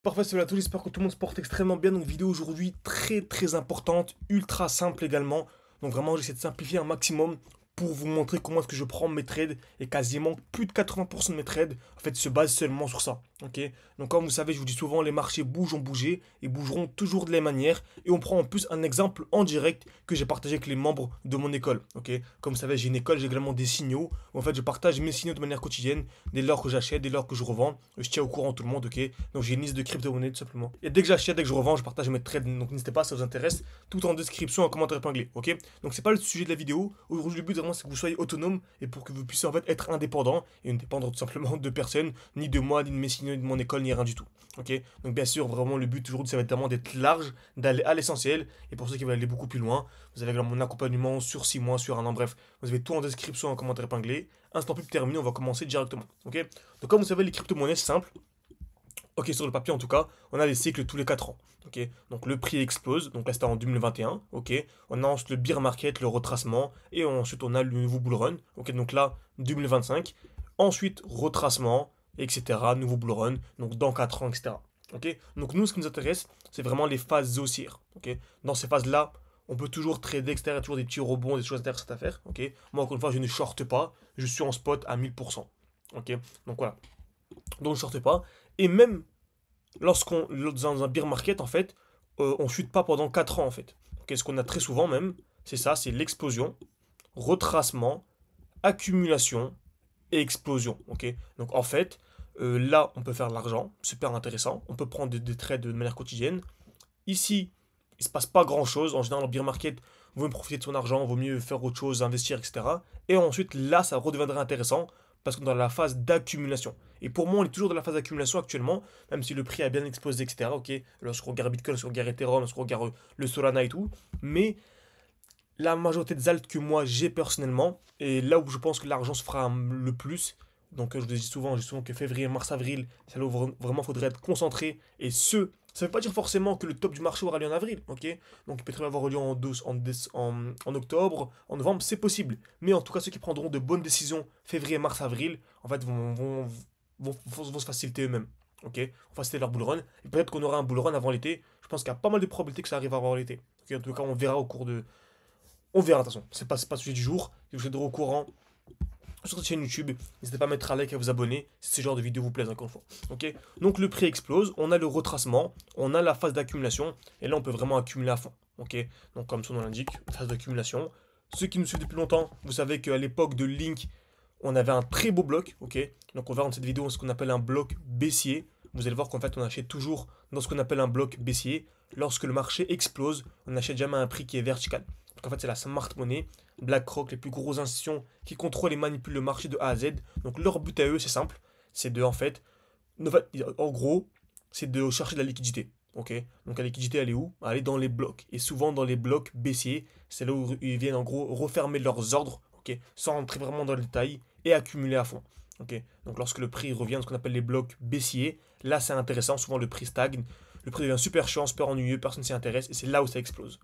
Parfait, salut à tous, j'espère que tout le monde se porte extrêmement bien. Donc vidéo aujourd'hui très importante, ultra simple également. Donc vraiment j'essaie de simplifier un maximum pour vous montrer comment est-ce que je prends mes trades et quasiment plus de 80% de mes trades en fait se basent seulement sur ça. Ok. Donc comme vous savez, je vous dis souvent les marchés bougent, ont bougé et bougeront toujours de la même manière. Et on prend en plus un exemple en direct que j'ai partagé avec les membres de mon école. Ok. Comme vous savez, j'ai une école, j'ai également des signaux où en fait je partage mes signaux de manière quotidienne dès lors que j'achète, dès lors que je revends. Je tiens au courant tout le monde. Ok. Donc j'ai une liste de crypto-monnaies tout simplement. Et dès que j'achète, dès que je revends, je partage mes trades. Donc n'hésitez pas, si ça vous intéresse, tout en description, en commentaire épinglé. Ok. Donc c'est pas le sujet de la vidéo. Aujourd'hui le but vraiment c'est que vous soyez autonome et pour que vous puissiez en fait être indépendant et ne dépendre tout simplement de personne, ni de moi, ni de mes signaux, ni de mon école, ni rien du tout. Ok. Donc bien sûr vraiment le but aujourd'hui ça va être vraiment d'être large, d'aller à l'essentiel. Et pour ceux qui veulent aller beaucoup plus loin, vous avez mon accompagnement sur 6 mois, sur un an, bref, vous avez tout en description, en commentaire épinglé. Instant pub terminé, on va commencer directement. Ok. Donc comme vous savez les crypto-monnaies c'est simple. Ok, sur le papier en tout cas, on a des cycles tous les 4 ans. Ok, donc le prix explose, donc là c'était en 2021. Ok, on a ensuite le bear market, le retracement, et ensuite on a le nouveau bull run. Ok, donc là 2025. Ensuite retracement, etc. Nouveau bull run, donc dans 4 ans, etc. Ok, donc nous ce qui nous intéresse, c'est vraiment les phases haussières. Ok, dans ces phases-là, on peut toujours trader, etc. Il y a toujours des petits rebonds, des choses intéressantes à faire. Ok, moi encore une fois, je ne shorte pas, je suis en spot à 1000%. Ok, donc voilà, donc je ne shorte pas. Et même lorsqu'on dans un bear market, en fait, on chute pas pendant 4 ans, en fait. Donc, ce qu'on a très souvent même, c'est ça, c'est l'explosion, retracement, accumulation et explosion. Ok. Donc en fait, là, on peut faire de l'argent, super intéressant. On peut prendre des trades de manière quotidienne. Ici, il se passe pas grand-chose. En général, en bear market, vaut mieux profiter de son argent, vaut mieux faire autre chose, investir, etc. Et ensuite, là, ça redeviendra intéressant parce qu'on est dans la phase d'accumulation. Et pour moi, on est toujours dans la phase d'accumulation actuellement, même si le prix a bien explosé, etc. Ok, lorsqu'on regarde Bitcoin, lorsqu'on regarde Ethereum, lorsqu'on regarde le Solana et tout. Mais la majorité des alts que moi j'ai personnellement, et là où je pense que l'argent se fera le plus, donc je vous dis souvent, je dis souvent que février, mars, avril, c'est là où vraiment il faudrait être concentré. Et ça ne veut pas dire forcément que le top du marché aura lieu en avril, ok. Donc il peut très bien avoir lieu en octobre, en novembre, c'est possible. Mais en tout cas, ceux qui prendront de bonnes décisions février, mars, avril, en fait, vont se faciliter eux-mêmes. Ok, on va faciliter leur bull run. Et peut-être qu'on aura un bull run avant l'été. Je pense qu'il y a pas mal de probabilités que ça arrive avant l'été. Ok, en tout cas, on verra au cours de, on verra, de toute façon. C'est pas le sujet du jour. Si vous êtes au courant sur cette chaîne YouTube, n'hésitez pas à mettre un like et à vous abonner si ce genre de vidéo vous plaît encore une fois. Ok. Donc le prix explose, on a le retracement, on a la phase d'accumulation, et là on peut vraiment accumuler à fond. Ok. Donc comme son nom l'indique, phase d'accumulation. Ceux qui nous suivent depuis longtemps, vous savez qu'à l'époque de Link, on avait un très beau bloc. Ok. Donc on va dans cette vidéo ce qu'on appelle un bloc baissier. Vous allez voir qu'en fait on achète toujours dans ce qu'on appelle un bloc baissier. Lorsque le marché explose, on n'achète jamais à un prix qui est vertical. Donc en fait, c'est la smart money, BlackRock, les plus grosses institutions qui contrôlent et manipulent le marché de A à Z. Donc leur but à eux, c'est simple, c'est de en fait, en gros, c'est de chercher de la liquidité. Ok. Donc la liquidité, elle est où? Elle est dans les blocs. Et souvent dans les blocs baissiers, c'est là où ils viennent en gros refermer leurs ordres, ok, sans rentrer vraiment dans le détail et accumuler à fond. Ok. Donc lorsque le prix revient, ce qu'on appelle les blocs baissiers, là c'est intéressant. Souvent le prix stagne, le prix devient super chiant, super ennuyeux, personne s'y intéresse et c'est là où ça explose.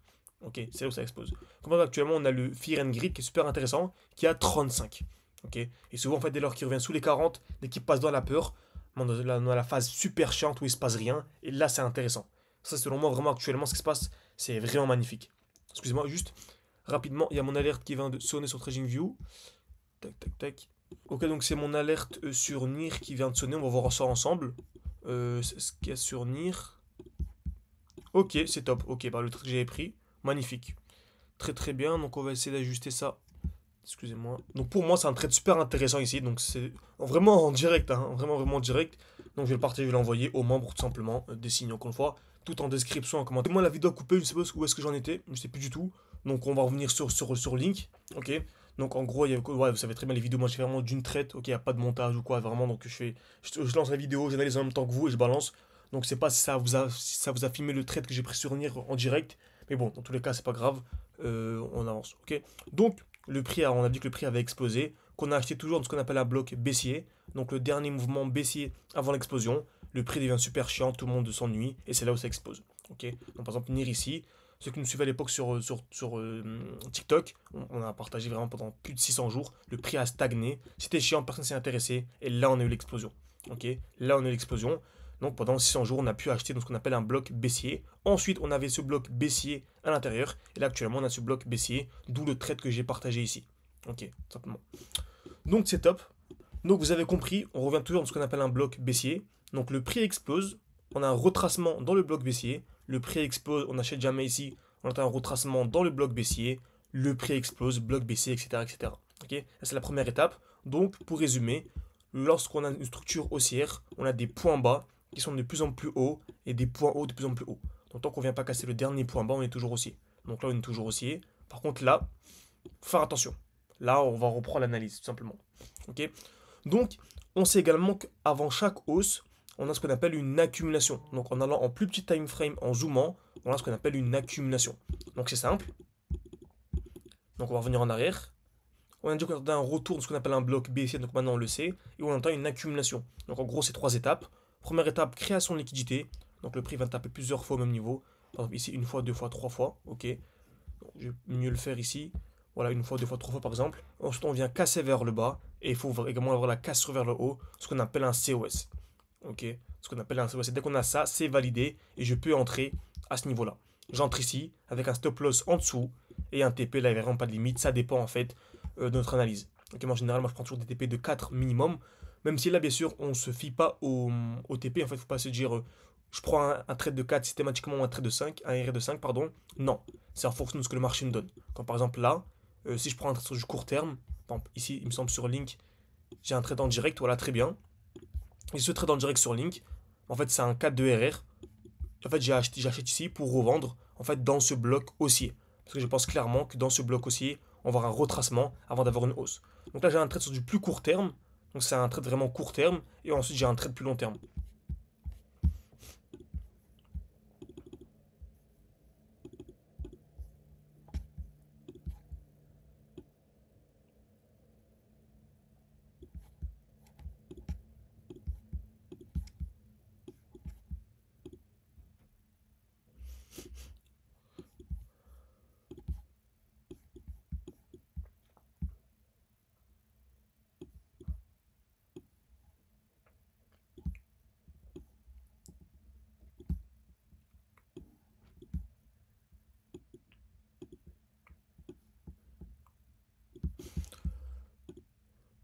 Ok, c'est là où ça explose. Comme actuellement, on a le Fear and Greed qui est super intéressant, qui a 35. Ok, et souvent, en fait, dès lors qu'il revient sous les 40, dès qu'il passe dans la peur, on a la phase super chiante où il se passe rien, et là, c'est intéressant. Ça, selon moi, vraiment, actuellement, ce qui se passe, c'est vraiment magnifique. Excusez-moi, juste rapidement, il y a mon alerte qui vient de sonner sur TradingView. Tac, tac, tac. Ok, donc c'est mon alerte sur NIR qui vient de sonner, on va voir ça ensemble. C'est ce qu'il y a sur NIR. Ok, c'est top. Ok, bah le truc que j'avais pris, magnifique. Très bien, donc on va essayer d'ajuster ça. Excusez-moi. Donc pour moi, c'est un trade super intéressant ici. Donc c'est vraiment en direct, hein, vraiment en direct. Donc je vais le partager, je vais l'envoyer aux membres tout simplement des signes encore une fois. Tout en description, en commentaire. Moi, la vidéo coupée, je sais pas où est-ce que j'en étais, je sais plus du tout. Donc on va revenir sur Link. Ok. Donc en gros, ouais, vous savez très bien les vidéos, moi je fais vraiment d'une traite, ok, il n'y a pas de montage ou quoi, vraiment, donc je lance la vidéo, j'analyse en même temps que vous et je balance. Donc c'est pas si ça vous a filmé le trade que j'ai pris sur Nier en direct, mais bon, dans tous les cas, c'est pas grave, on avance, ok. Donc le prix, on a dit que le prix avait explosé, qu'on a acheté toujours dans ce qu'on appelle un bloc baissier, donc le dernier mouvement baissier avant l'explosion, le prix devient super chiant, tout le monde s'ennuie, et c'est là où ça explose, ok. Donc par exemple, Nier ici, ceux qui nous suivaient à l'époque sur TikTok, on a partagé vraiment pendant plus de 600 jours. Le prix a stagné. C'était chiant, personne s'est intéressé. Et là, on a eu l'explosion. Ok. Là, on a eu l'explosion. Donc pendant 600 jours, on a pu acheter ce qu'on appelle un bloc baissier. Ensuite, on avait ce bloc baissier à l'intérieur. Et là, actuellement, on a ce bloc baissier, d'où le trade que j'ai partagé ici. Ok, simplement. Donc c'est top. Donc vous avez compris, on revient toujours dans ce qu'on appelle un bloc baissier. Donc le prix explose, on a un retracement dans le bloc baissier. Le prix explose, on n'achète jamais ici. On a un retracement dans le bloc baissier. Le prix explose, bloc baissier, etc. etc. Ok, c'est la première étape. Donc pour résumer, lorsqu'on a une structure haussière, on a des points bas qui sont de plus en plus hauts et des points hauts de plus en plus hauts. Donc tant qu'on ne vient pas casser le dernier point bas, on est toujours haussier. Donc là, on est toujours haussier. Par contre, là, faut faire attention. Là, on va reprendre l'analyse, tout simplement. Ok. Donc, on sait également qu'avant chaque hausse, on a ce qu'on appelle une accumulation. Donc, en allant en plus petit time frame, en zoomant, on a ce qu'on appelle une accumulation. Donc, c'est simple. Donc, on va revenir en arrière. On a dit qu'on a un retour de ce qu'on appelle un bloc baissier, donc maintenant on le sait. Et on entend une accumulation. Donc, en gros, c'est 3 étapes. Première étape, création de liquidité. Donc, le prix va taper plusieurs fois au même niveau. Par exemple, ici, une fois, deux fois, trois fois. Ok. Donc, je vais mieux le faire ici. Voilà, une fois, deux fois, trois fois par exemple. Ensuite, on vient casser vers le bas. Et il faut également avoir la cassure vers le haut, ce qu'on appelle un COS. Ok, ce qu'on appelle un COS. Et dès qu'on a ça, c'est validé. Et je peux entrer à ce niveau-là. J'entre ici avec un stop loss en dessous. Et un TP, là, il n'y a vraiment pas de limite. Ça dépend en fait de notre analyse. Ok, moi, en général, moi, je prends toujours des TP de 4 minimum. Même si là, bien sûr, on ne se fie pas au TP. En fait, il ne faut pas se dire je prends un trade de 4 systématiquement ou un trade de 5, un RR de 5, pardon. Non, c'est en fonction de ce que le marché nous donne. Quand par exemple là, si je prends un trade sur du court terme, par exemple, ici, il me semble sur Link, j'ai un trade en direct, voilà, très bien. Et ce trade en direct sur Link, en fait, c'est un 4 de RR. En fait, j'achète ici pour revendre, en fait, dans ce bloc haussier. Parce que je pense clairement que dans ce bloc haussier, on va avoir un retracement avant d'avoir une hausse. Donc là, j'ai un trade sur du plus court terme. Donc c'est un trade vraiment court terme. Et ensuite, j'ai un trade plus long terme.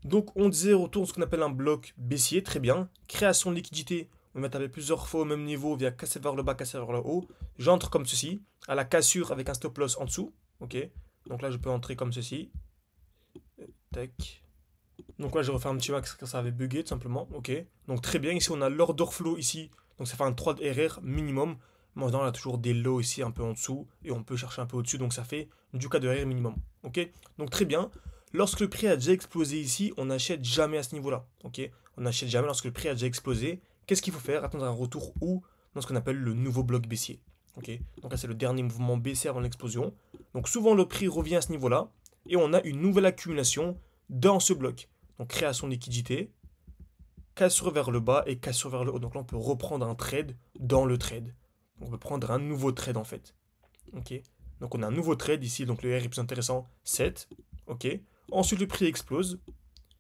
Donc on disait retourne ce qu'on appelle un bloc baissier, très bien. Création de liquidité, on va taper plusieurs fois au même niveau via casser vers le bas, casser vers le haut. J'entre comme ceci, à la cassure avec un stop loss en dessous. Ok. Donc là je peux entrer comme ceci. Tac. Donc là je refais un petit max car ça avait bugué tout simplement. Ok. Donc très bien, ici on a l'order flow ici. Donc ça fait un 3 de RR minimum. Maintenant on a toujours des lows ici un peu en dessous. Et on peut chercher un peu au-dessus. Donc ça fait du cas de RR minimum. Ok. Donc très bien. Lorsque le prix a déjà explosé ici, on n'achète jamais à ce niveau-là. Ok, on n'achète jamais lorsque le prix a déjà explosé. Qu'est-ce qu'il faut faire? Attendre un retour où? Dans ce qu'on appelle le nouveau bloc baissier. Ok, donc là c'est le dernier mouvement baissier avant l'explosion. Donc souvent le prix revient à ce niveau-là et on a une nouvelle accumulation dans ce bloc. Donc création de liquidité, cassure vers le bas et cassure vers le haut. Donc là on peut reprendre un trade dans le trade. On peut prendre un nouveau trade en fait. Ok, donc on a un nouveau trade ici. Donc le R est plus intéressant, 7. Ok. Ensuite, le prix explose.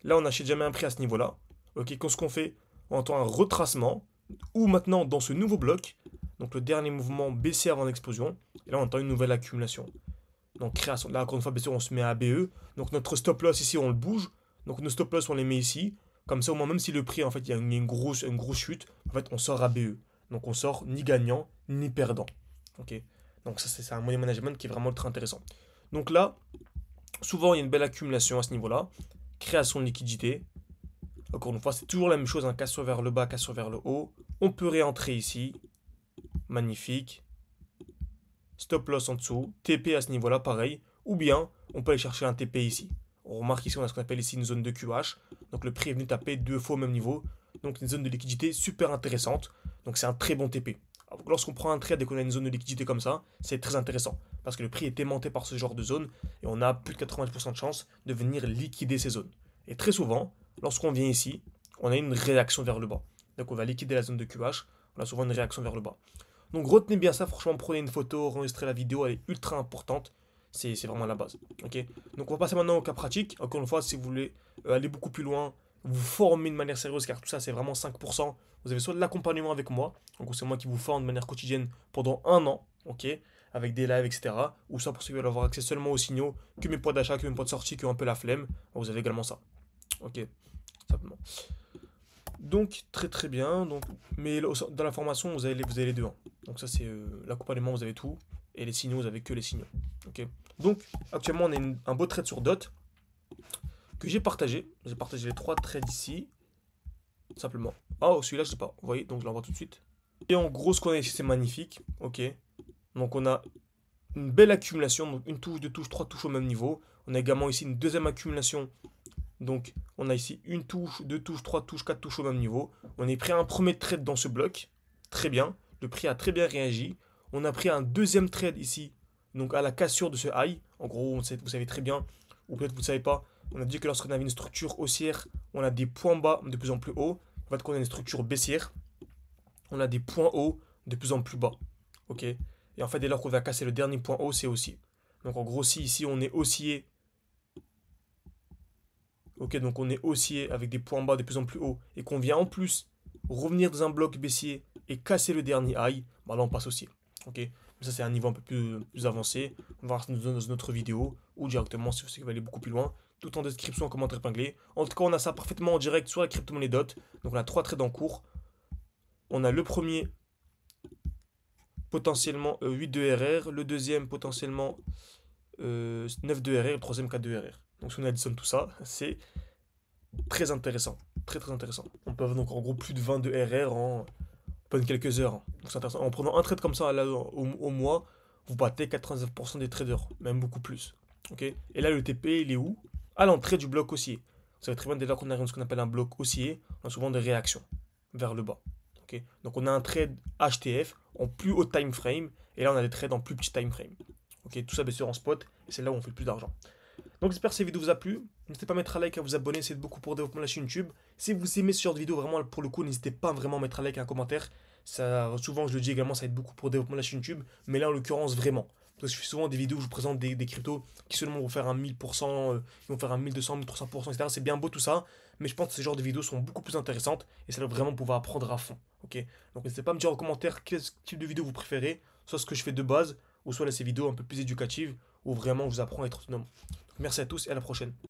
Là, on n'achète jamais un prix à ce niveau-là. Ok, qu'est-ce qu'on fait? On entend un retracement. Ou maintenant, dans ce nouveau bloc, donc le dernier mouvement baissier avant l'explosion. Et là, on entend une nouvelle accumulation. Donc, création. Là, encore une fois, bien sûr, on se met à BE. Donc, notre stop loss ici, on le bouge. Donc, nos stop loss, on les met ici. Comme ça, au moins, même si le prix, en fait, il y a une grosse chute, en fait, on sort à BE. Donc, on sort ni gagnant, ni perdant. Ok. Donc, ça, c'est un money management qui est vraiment très intéressant. Donc là, souvent, il y a une belle accumulation à ce niveau-là. Création de liquidité. Encore une fois, c'est toujours la même chose. Un cassure vers le bas, cassure vers le haut. On peut réentrer ici. Magnifique. Stop loss en dessous. TP à ce niveau-là, pareil. Ou bien, on peut aller chercher un TP ici. On remarque ici, on a ce qu'on appelle ici une zone de QH. Donc le prix est venu taper deux fois au même niveau. Donc une zone de liquidité super intéressante. Donc c'est un très bon TP. Alors, lorsqu'on prend un trade et qu'on a une zone de liquidité comme ça, c'est très intéressant. Parce que le prix est aimanté par ce genre de zone et on a plus de 90% de chance de venir liquider ces zones. Et très souvent, lorsqu'on vient ici, on a une réaction vers le bas. Donc on va liquider la zone de QH, on a souvent une réaction vers le bas. Donc retenez bien ça, franchement prenez une photo, enregistrez la vidéo, elle est ultra importante. C'est vraiment la base. Ok. Donc on va passer maintenant au cas pratique. Encore une fois, si vous voulez aller beaucoup plus loin, vous former de manière sérieuse, car tout ça c'est vraiment 5%. Vous avez soit de l'accompagnement avec moi, donc c'est moi qui vous forme de manière quotidienne pendant un an, ok, avec des lives, etc. Ou soit pour ceux qui veulent avoir accès seulement aux signaux, que mes points d'achat, que mes points de sortie, qui ont un peu la flemme, vous avez également ça, ok, simplement. Donc très très bien, donc, mais dans la formation vous avez les deux, hein. Donc ça c'est l'accompagnement, vous avez tout, et les signaux, vous avez que les signaux, ok. Donc actuellement on a un beau trade sur DOT que j'ai partagé. J'ai partagé les trois trades ici. Simplement. Oh, celui-là, je sais pas. Vous voyez, donc je l'envoie tout de suite. Et en gros, ce qu'on a ici, c'est magnifique. Ok. Donc on a une belle accumulation. Donc une touche, deux touches, trois touches au même niveau. On a également ici une deuxième accumulation. Donc on a ici une touche, deux touches, trois touches, quatre touches au même niveau. On est pris à un premier trade dans ce bloc. Très bien. Le prix a très bien réagi. On a pris un deuxième trade ici. Donc à la cassure de ce high. En gros, vous savez très bien. Ou peut-être vous ne savez pas. On a dit que lorsqu'on avait une structure haussière, on a des points bas de plus en plus hauts. En fait, quand on a une structure baissière, on a des points hauts de plus en plus bas. Ok. Et en fait, dès lors qu'on va casser le dernier point haut, c'est haussier. Donc en gros, si ici on est haussier, ok, donc on est haussier avec des points bas de plus en plus hauts et qu'on vient en plus revenir dans un bloc baissier et casser le dernier high, bah là on passe haussier. Ok. Mais ça, c'est un niveau un peu plus avancé. On va voir ça dans une autre vidéo ou directement si vous voulez aller beaucoup plus loin. Tout en description, en commentaire épinglé. En tout cas, on a ça parfaitement en direct sur la crypto-monnaie DOT. Donc on a trois trades en cours. On a le premier potentiellement 8 de RR, le deuxième potentiellement 9 de RR, le troisième 4 de RR. Donc si on additionne tout ça, c'est très intéressant. Très très intéressant. On peut avoir donc en gros plus de 20 de RR en pas quelques heures, hein. Donc c'est intéressant. En prenant un trade comme ça là, au mois, vous battez 99% des traders, même beaucoup plus. Ok. Et là le TP il est où? À l'entrée du bloc haussier. Vous savez très bien dès lors qu'on arrive dans ce qu'on appelle un bloc haussier, on a souvent des réactions vers le bas. Ok. Donc on a un trade HTF en plus haut time frame et là on a des trades en plus petit time frame. Ok. Tout ça bien sûr en spot et c'est là où on fait le plus d'argent. Donc j'espère que cette vidéo vous a plu. N'hésitez pas à mettre un like, à vous abonner, c'est beaucoup pour développer la chaîne YouTube. Si vous aimez ce genre de vidéo, vraiment pour le coup, n'hésitez pas vraiment à mettre un like et un commentaire. Ça, souvent je le dis également, ça aide beaucoup pour développer la chaîne YouTube. Mais là en l'occurrence vraiment. Parce que je fais souvent des vidéos où je vous présente des cryptos qui seulement vont faire un 1000%, qui vont faire un 1200, 1300%, etc. C'est bien beau tout ça. Mais je pense que ce genre de vidéos sont beaucoup plus intéressantes et ça va vraiment pouvoir apprendre à fond. Ok. Donc n'hésitez pas à me dire en commentaire quel type de vidéo vous préférez. Soit ce que je fais de base, ou soit là ces vidéos un peu plus éducatives où vraiment je vous apprends à être autonome. Merci à tous et à la prochaine.